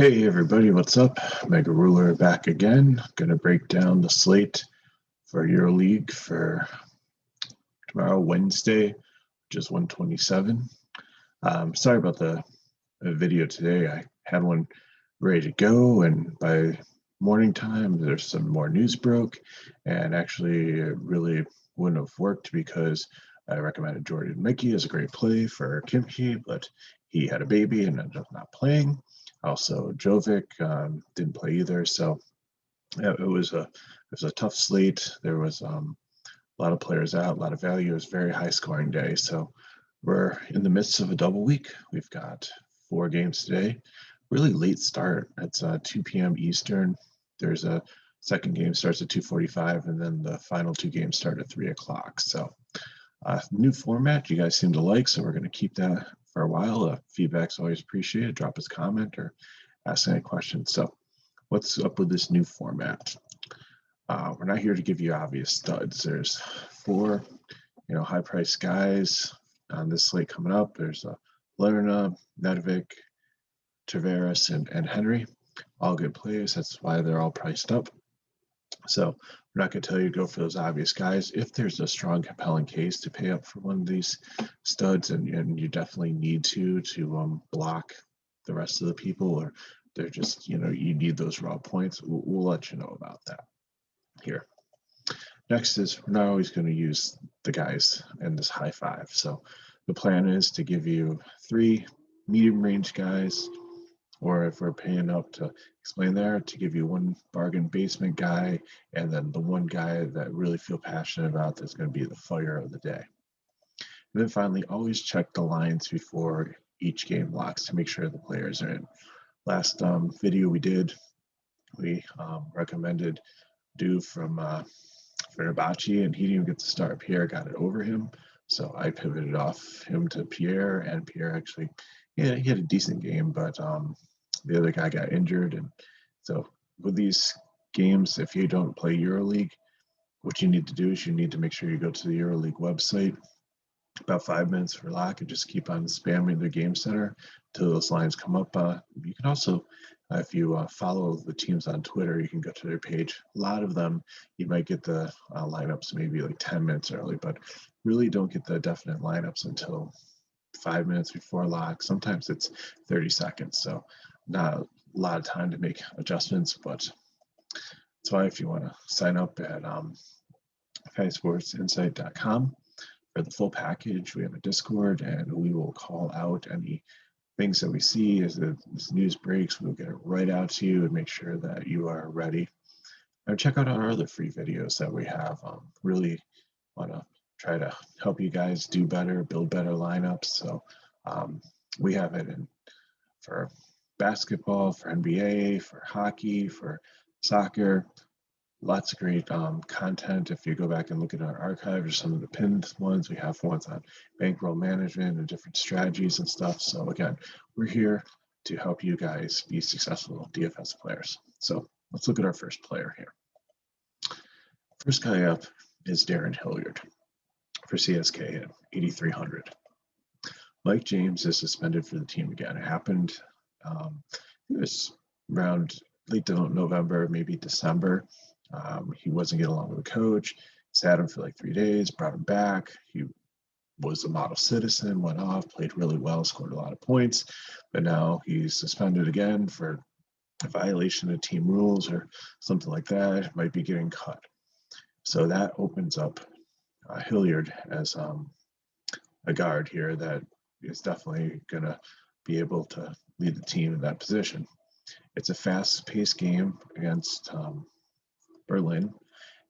Hey everybody, what's up? MegaRuler back again. Gonna break down the slate for EuroLeague for tomorrow, Wednesday, which is 127. Sorry about the video today. I had one ready to go, and by morning time, there's some more news broke, and actually it really wouldn't have worked because I recommended Jordan Mickey as a great play for Kimchi, but he had a baby and ended up not playing. Also, Jovic didn't play either, so it was a tough slate. There was a lot of players out, a lot of value. It was a very high scoring day. So we're in the midst of a double week. We've got 4 games today. Really late start. It's 2 p.m. Eastern. There's a second game starts at 2:45, and then the final 2 games start at 3 o'clock. So new format you guys seem to like, so we're going to keep that for a while. Feedback's always appreciated. Drop us a comment or ask any questions. So what's up with this new format? We're not here to give you obvious studs. There's 4 high-priced guys on this slate coming up. There's Lerna, Nedovic, Tavares, and Henry. All good plays. That's why they're all priced up. So we're not going to tell you to go for those obvious guys. If there's a strong, compelling case to pay up for one of these studs, and you definitely need to block the rest of the people, or they're just, you need those raw points, we'll let you know about that here. Next is we're not always going to use the guys in this high 5. So the plan is to give you 3 medium range guys, or if we're paying up to explain there, to give you 1 bargain basement guy, and then the 1 guy that really feel passionate about that's going to be the fire of the day. And then finally, always check the lines before each game locks to make sure the players are in. Last video we did, we recommended Do from Fenerbahce, and he didn't even get to start. Pierre got it over him, so I pivoted off him to Pierre, and Pierre actually, he had a decent game, but the other guy got injured. And so with these games, if you don't play EuroLeague, what you need to do is you need to make sure you go to the EuroLeague website about 5 minutes for lock and just keep on spamming their game center till those lines come up. You can also, if you follow the teams on Twitter, you can go to their page. A lot of them, you might get the lineups maybe like 10 minutes early, but really don't get the definite lineups until 5 minutes before lock. Sometimes it's 30 seconds, so not a lot of time to make adjustments, but that's why if you want to sign up at fansportsinsight.com for the full package, we have a Discord, and we will call out any things that we see as this news breaks. We'll get it right out to you and make sure that you are ready. And check out our other free videos that we have. Really want to try to help you guys do better, build better lineups. So we have it for basketball, for NBA, for hockey, for soccer. Lots of great content. If you go back and look at our archive or some of the pinned ones, we have ones on bankroll management and different strategies and stuff. So again, we're here to help you guys be successful DFS players. So let's look at our first player here. First guy up is Darren Hilliard for CSK at 8,300. Mike James is suspended for the team again. It happened, it was around late November, maybe December. He wasn't getting along with the coach, sat him for like 3 days, brought him back. He was a model citizen, went off, played really well, scored a lot of points, but now he's suspended again for a violation of team rules or something like that, might be getting cut. So that opens up Hilliard as a guard here that is definitely going to be able to lead the team in that position. It's a fast-paced game against Berlin,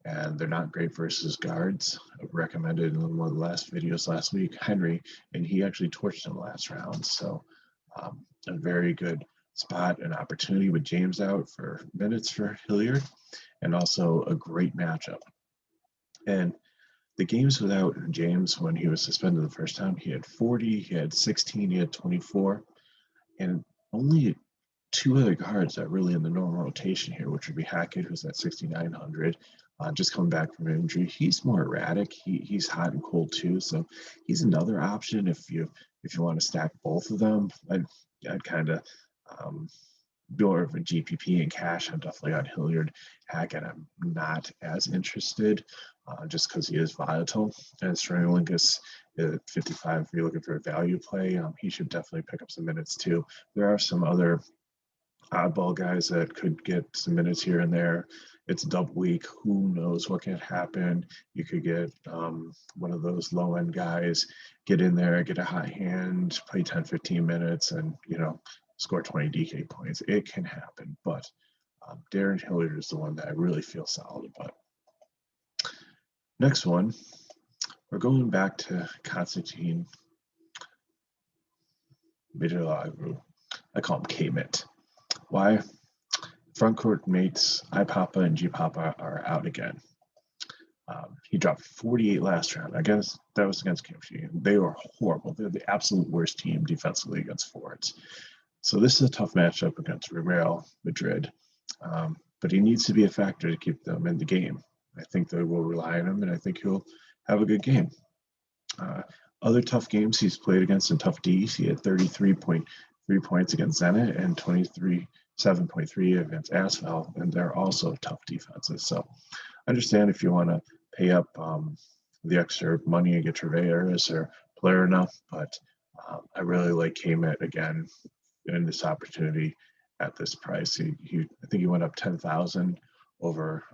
and they're not great versus guards. I recommended in one of the last videos last week, Henry, and he actually torched him last round. So a very good spot and opportunity with James out for minutes for Hilliard, and also a great matchup. And the games without James, when he was suspended the first time, he had 40, he had 16, he had 24, and only 2 other guards that really in the normal rotation here, which would be Hackett, who's at 6,900, just coming back from injury. He's more erratic. He's hot and cold too, so he's another option if you want to stack both of them. I'd kind of more of a GPP and cash, I'm definitely on Hilliard. Hackett, I'm not as interested just because he is volatile. And Stralingus at 55, if you're looking for a value play, he should definitely pick up some minutes too. There are some other oddball guys that could get some minutes here and there. It's a double week. Who knows what can happen? You could get one of those low end guys, get in there, get a hot hand, play 10, 15 minutes, and score 20 DK points. It can happen, but Darren Hilliard is the one that I really feel solid about. Next one, we're going back to Konstantin Midilagru. I call him K-Mint. Why? Front court mates iPapa and GPapa are out again. He dropped 48 last round. I guess that was against KFC. They were horrible. They're the absolute worst team defensively against forwards. So this is a tough matchup against Real Madrid. But he needs to be a factor to keep them in the game. I think they will rely on him, and I think he'll have a good game. Other tough games he's played against in tough Ds. He had 33.3 points against Zenit and 7.3 against Asphalt, and they're also tough defenses. So I understand if you want to pay up the extra money and get Treveyor as their player enough, but I really like K-Mint again in this opportunity at this price. I think he went up 10,000 over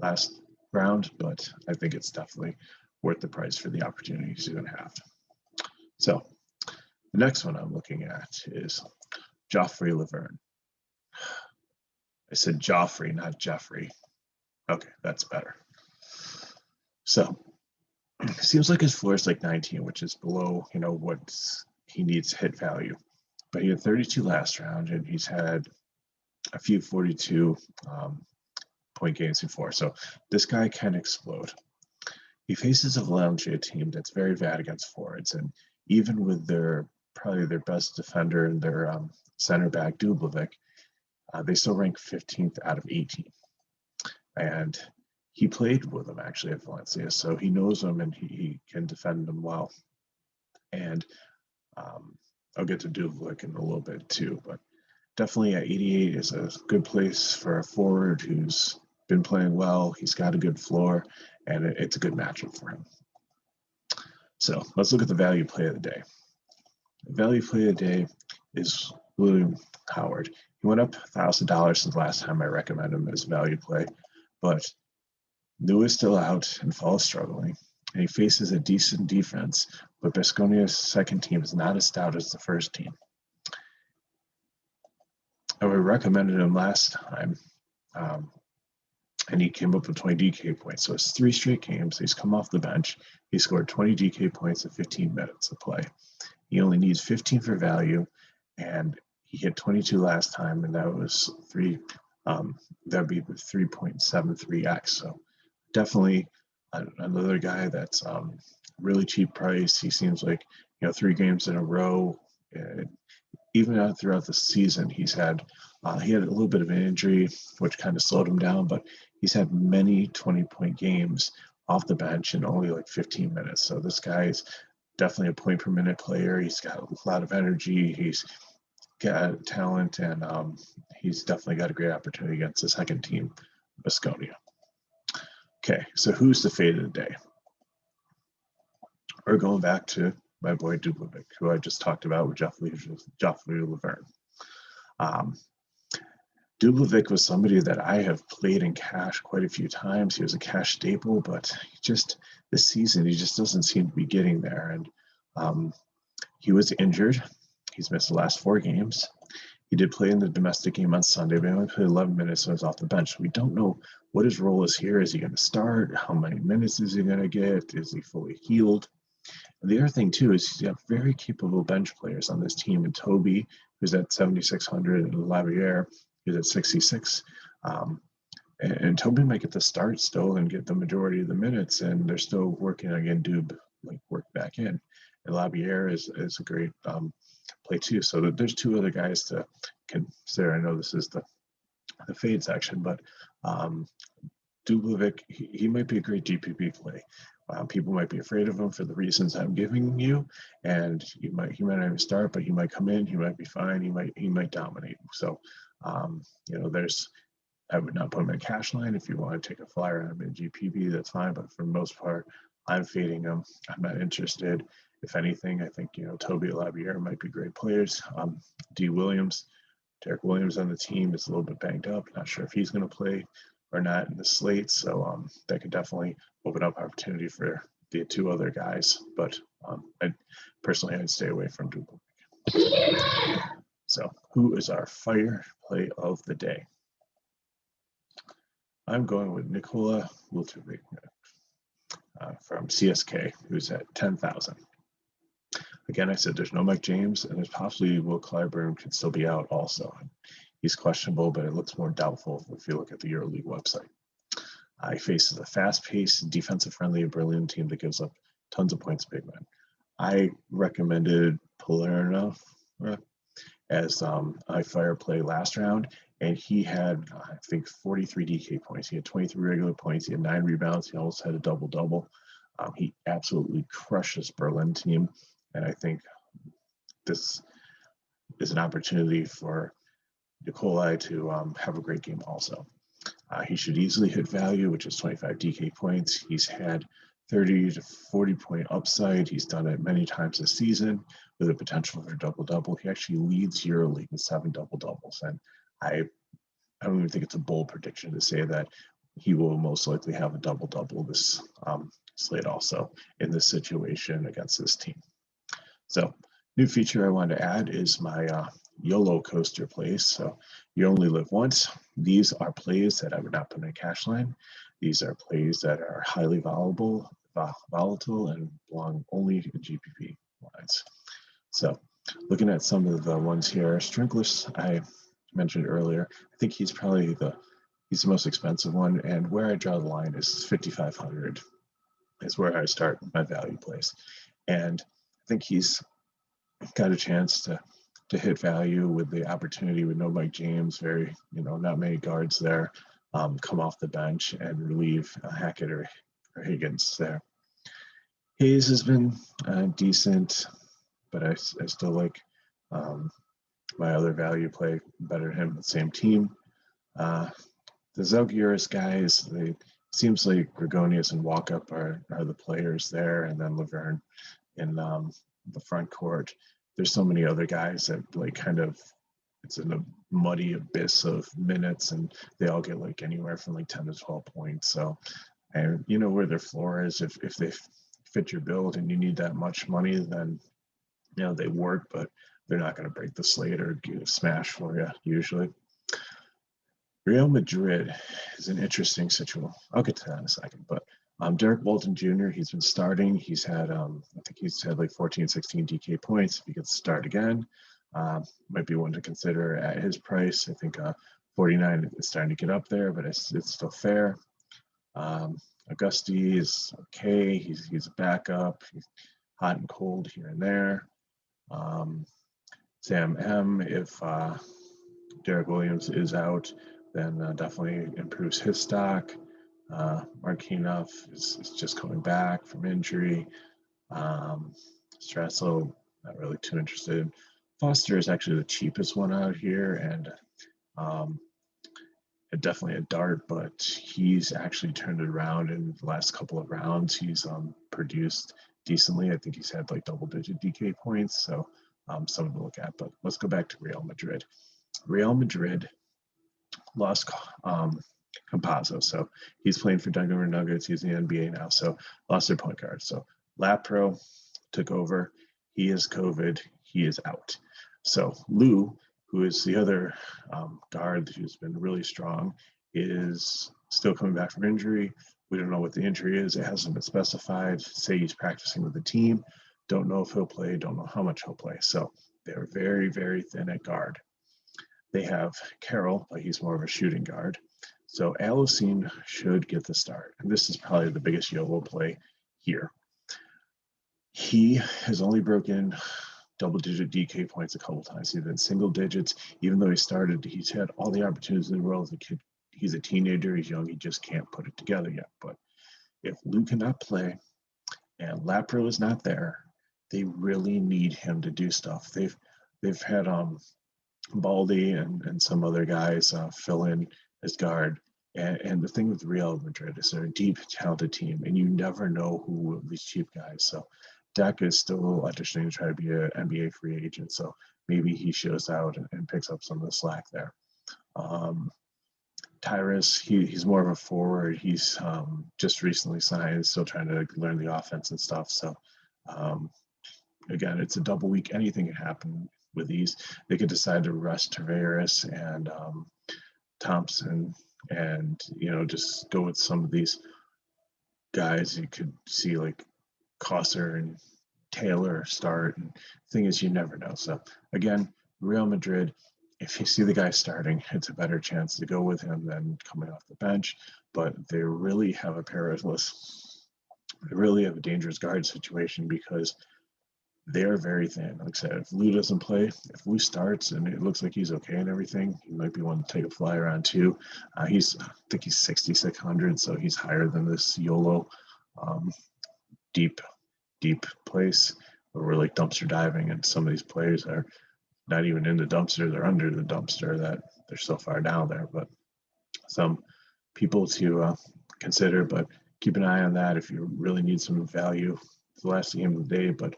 last round, but I think it's definitely worth the price for the opportunities you're going to have. So the next one I'm looking at is Joffrey Laverne. I said Joffrey, not Jeffrey. Okay, that's better. So it seems like his floor is like 19, which is below, what he needs hit value. But he had 32 last round, and he's had a few 42 point games before. So this guy can explode. He faces a Valencia team that's very bad against forwards, and even with probably their best defender and their center back Dublovic, they still rank 15th out of 18. And he played with them actually at Valencia, so he knows them and he can defend them well. And I'll get to Dublovic in a little bit too, but definitely at 88 is a good place for a forward who's been playing well. He's got a good floor, and it's a good matchup for him. So let's look at the value play of the day. The value play of the day is William Howard. He went up $1,000 since last time I recommended him as value play, but Lou is still out and Fall is struggling, and he faces a decent defense, but Baskonia's second team is not as stout as the first team. I recommended him last time, and he came up with 20 DK points. So it's 3 straight games. He's come off the bench. He scored 20 DK points in 15 minutes of play. He only needs 15 for value, and he hit 22 last time, and that was that'd be 3.73x. So definitely another guy that's really cheap price. He seems like 3 games in a row. Even throughout the season, he had a little bit of an injury, which kind of slowed him down, but he's had many 20-point games off the bench in only like 15 minutes. So this guy's definitely a point per minute player. He's got a lot of energy. He's got talent, and he's definitely got a great opportunity against the second team, Baskonia. Okay, so who's the fade of the day? We're going back to my boy Dublovic, who I just talked about with Joffrey Laverne. Dublovic was somebody that I have played in cash quite a few times. He was a cash staple, but this season, he just doesn't seem to be getting there. And he was injured. He's missed the last 4 games. He did play in the domestic game on Sunday, but he only played 11 minutes and was off the bench. We don't know what his role is here. Is he going to start? How many minutes is he going to get? Is he fully healed? And the other thing, too, is he's got very capable bench players on this team. And Toby, who's at 7,600, and Laverne, who's at 66. And Toby might get the start still and get the majority of the minutes, and they're still working on getting Dub work back in. And Laverne is a great play, too. So there's 2 other guys to consider. I know this is the fade section, but Dublovic, he might be a great GPP play. People might be afraid of him for the reasons I'm giving you, and he might not even start, but he might come in, he might be fine, he might dominate. So, you know, I would not put him in cash line. If you want to take a flyer on him in GPP, that's fine. But for the most part, I'm fading him. I'm not interested. If anything, I think, you know, Toby Labier might be great players. Derek Williams on the team is a little bit banged up. Not sure if he's going to play or not in the slate. So that could definitely open up opportunity for the two other guys. But I'd stay away from Duble. So who is our fire play of the day? I'm going with Nikola Vucevic from CSK, who's at 10,000. Again, I said there's no Mike James, and there's possibly Will Clyburn could still be out also. He's questionable, but it looks more doubtful if you look at the EuroLeague website. He faces a fast-paced, defensive-friendly Berlin team that gives up tons of points big men. I recommended Palermo as I fire play last round, and he had, I think, 43 DK points. He had 23 regular points. He had 9 rebounds. He almost had a double-double. He absolutely crushed this Berlin team, and I think this is an opportunity for Nikolai to have a great game also. He should easily hit value, which is 25 DK points. He's had 30 to 40 point upside. He's done it many times this season with a potential for double-double. He actually leads EuroLeague with 7 double-doubles. And I don't even think it's a bold prediction to say that he will most likely have a double-double this slate also in this situation against this team. So new feature I want to add is my YOLO coaster plays. So you only live once. These are plays that I would not put in a cash line. These are plays that are highly volatile and belong only in GPP lines. So looking at some of the ones here, Strinklis, I mentioned earlier, I think he's probably the most expensive one. And where I draw the line is 5,500 is where I start my value plays. And I think he's got a chance to hit value with the opportunity with no Mike James, not many guards there, come off the bench and relieve Hackett or Higgins there. Hayes has been decent, but I still like my other value play better than him, the same team. The Zalgiris guys, seems like Gregonius and Walkup are the players there, and then Laverne in the front court. There's so many other guys that it's in a muddy abyss of minutes, and they all get anywhere from 10 to 12 points. So, and you know where their floor is. If they fit your build and you need that much money, then they work, but they're not going to break the slate or smash for you usually. Real Madrid is an interesting situation. I'll get to that in a second, but Derek Walton Jr., he's been starting. He's had, I think he's had 14, 16 DK points. If he gets to start again, might be one to consider at his price. I think 49 is starting to get up there, but it's still fair. Augusti is okay. He's a backup. He's hot and cold here and there. Sam M, if Derek Williams is out, then definitely improves his stock. Markinov is just coming back from injury. Strassel, not really too interested. Foster is actually the cheapest one out here, and definitely a dart, but he's actually turned it around in the last couple of rounds. He's produced decently. I think he's had double-digit DK points, so something to look at. But let's go back to Real Madrid. Real Madrid lost Campazzo, so he's playing for Denver Nuggets. He's in the NBA now, so lost their point guard. So Lapro took over. He is COVID. He is out. So Lou, who is the other guard who's been really strong, is still coming back from injury. We don't know what the injury is. It hasn't been specified. Say he's practicing with the team. Don't know if he'll play. Don't know how much he'll play. So they're very, very thin at guard. They have Carroll, but he's more of a shooting guard. So Alicine should get the start. And this is probably the biggest YOLO play here. He has only broken double-digit DK points a couple times. He's been single digits. Even though he's had all the opportunities in the world as a kid. He's a teenager. He's young. He just can't put it together yet. But if Lou cannot play, and Lapro is not there. They really need him to do stuff. They've had Baldy and some other guys fill in as guard. And the thing with Real Madrid is they're a deep, talented team, and you never know who these cheap guys. So Dak is still auditioning to try to be an NBA free agent. So maybe he shows out and picks up some of the slack there. Tyrus, he's more of a forward. He's just recently signed, still trying to learn the offense and stuff. So again, it's a double week. Anything can happen with these. They could decide to rest Tavares and Thompson, and just go with some of these guys. You could see like Kosser and Taylor start. And the thing is, you never know. So again, Real Madrid, if you see the guy starting, it's a better chance to go with him than coming off the bench. But they really have a perilous, they really have a dangerous guard situation because they're very thin. Like I said, if Lou doesn't play, if Lou starts and it looks like he's okay and everything, he might be one to take a flyer on too. I think he's 6,600, so he's higher than this YOLO deep place where we're like dumpster diving, and some of these players are not even in the dumpster, they're under the dumpster, that they're so far down there. But some people to consider, but keep an eye on that if you really need some value. It's the last game of the day, but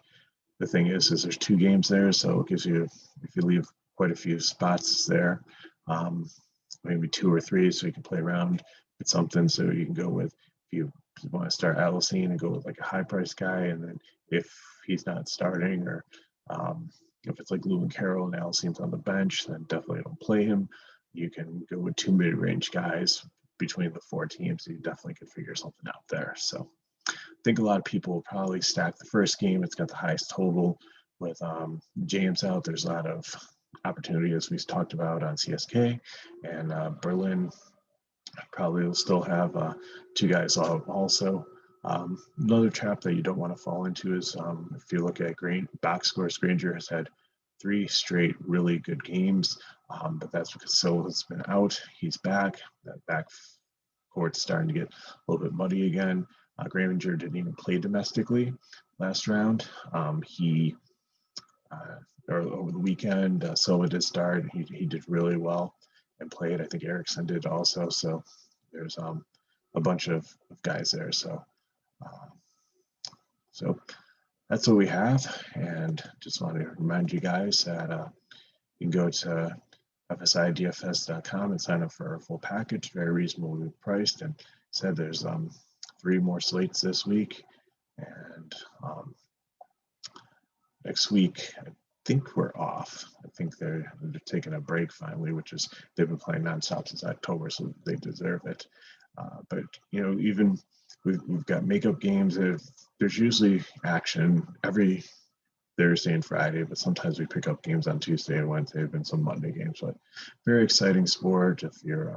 the thing is there's 2 games there, so it gives you, if you leave quite a few spots there, maybe 2 or 3, so you can play around with something. So you can go with, if you want to start Alicine and go with like a high price guy, and then if he's not starting, or if it's like Lou and Carroll and Alicine's on the bench, then definitely don't play him. You can go with 2 mid-range guys between the 4 teams. You definitely could figure something out there. So I think a lot of people will probably stack the first game. It's got the highest total with James out. There's a lot of opportunity, as we talked about, on CSK, and Berlin probably will still have 2 guys out also. Another trap that you don't want to fall into is if you look at box scores, Granger has had 3 straight really good games, but that's because Silva's been out. He's back. That back court's starting to get a little bit muddy again. Granger didn't even play domestically last round. Or over the weekend, Silva did start. He did really well and played. I think Eriksson did also. So there's a bunch of guys there. So that's what we have. And just want to remind you guys that you can go to fsidfs.com and sign up for our full package, very reasonably priced. And said there's 3 more slates this week, and next week I think we're off. I think they're taking a break finally, which is, they've been playing nonstop since October, so they deserve it. But even we've got makeup games. There's usually action every Thursday and Friday, but sometimes we pick up games on Tuesday and Wednesday. There have been some Monday games, but very exciting sport. If you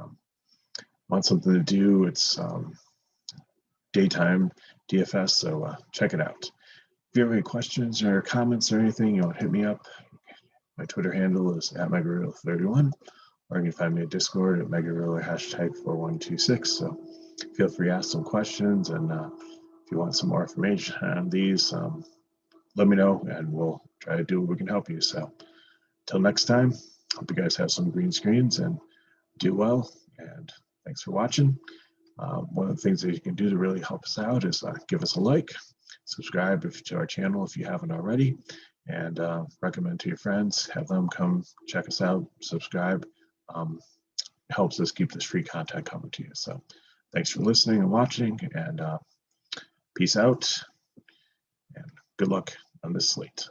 want something to do, it's daytime DFS, so check it out. If you have any questions or comments or anything, hit me up. My Twitter handle is @MegaRuler31, or you can find me at Discord at MegaRuler #4126. So feel free to ask some questions, and if you want some more information on these, let me know, and we'll try to do what we can help you. So until next time, hope you guys have some green screens and do well, and thanks for watching. One of the things that you can do to really help us out is give us a like, subscribe to our channel if you haven't already, and recommend to your friends. Have them come check us out, subscribe. Helps us keep this free content coming to you. So thanks for listening and watching, and peace out, and good luck on this slate.